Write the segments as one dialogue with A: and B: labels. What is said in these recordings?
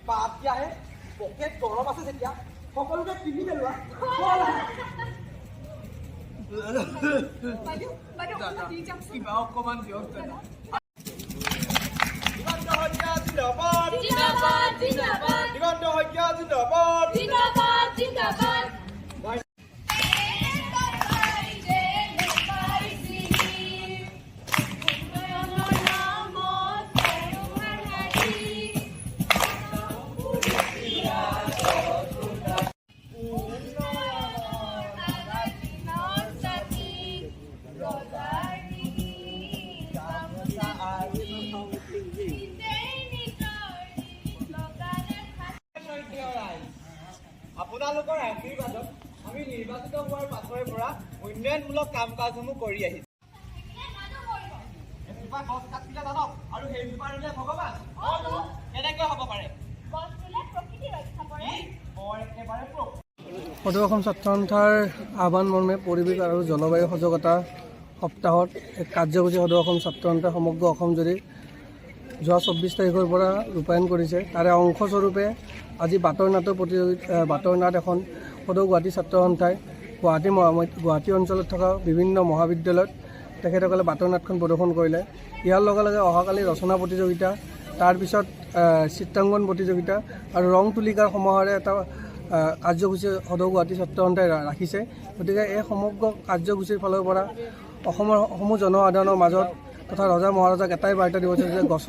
A: বাদ দিয়াহে পকেট গৰম আছে যেতিয়া সকলোকে পিন্ধি পেলোৱা কিবা অকমান দিয়ক দিগন্ত শইকীয়া জিন্দাবাদ জিন্দাবাদ জিন্দাবাদ দিগন্ত শইকীয়া জিন্দাবাদ জিন্দাবাদ জিন্দাবাদ আপোনালোকৰ আশীৰ্বাদত আমি নিৰ্বাচিত হোৱাৰ পাছৰে পৰা উন্নয়নমূলক কাম কাজসমূহ কৰি আহিছোঁ এজোপা গছ কাটিলে জানক আৰু সেইজোপা ৰুলে ভগৱান কেনেকৈ হ'ব পাৰে
B: সদৌ অসম ছাত্ৰ সন্থাৰ আহ্বান মৰ্মে পৰিৱেশ আৰু জলবায়ু সজাগতা সপ্তাহত এক কাৰ্যসূচী সদৌ অসম ছাত্ৰ সন্থাই সমগ্ৰ অসম জুৰি যোৱা 24 তাৰিখৰ পৰা ৰূপায়ণ কৰিছে। তাৰে অংশস্বৰূপে আজি বাটৰ নাট এখন সদৌ গুৱাহাটী ছাত্ৰ সন্থাই গুৱাহাটী অঞ্চলত থকা বিভিন্ন মহাবিদ্যালয়ত তেখেতসকলে বাটৰ নাটখন প্ৰদৰ্শন কৰিলে। ইয়াৰ লগে লগে অহাকালি ৰচনা প্ৰতিযোগিতা, তাৰপিছত চিত্ৰাংকন প্ৰতিযোগিতা আৰু ৰং তুলিকাৰ সমাহাৰে এটা কাৰ্যসূচী সদৌ গুৱাহাটী ছাত্ৰ সন্থাই ৰাখিছে। গতিকে এই সমগ্ৰ কাৰ্যসূচীৰ ফালৰ পৰা অসমৰ সমূহ জনসাধাৰণৰ মাজত তথা ৰজা মহাৰজাক এটাই বাৰ্তা দিব বিচাৰিছে যে গছ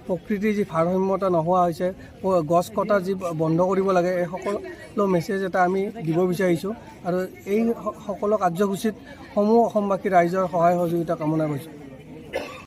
B: প্ৰকৃতিৰ যি ভাৰসাম্যতা নোহোৱা হৈছে, গছ কটা যি বন্ধ কৰিব লাগে, এই সকলো মেছেজ এটা আমি দিব বিচাৰিছোঁ আৰু এই সকলো কাৰ্যসূচীত সমূহ অসমবাসী ৰাইজৰ সহায় সহযোগিতা কামনা কৰিছোঁ।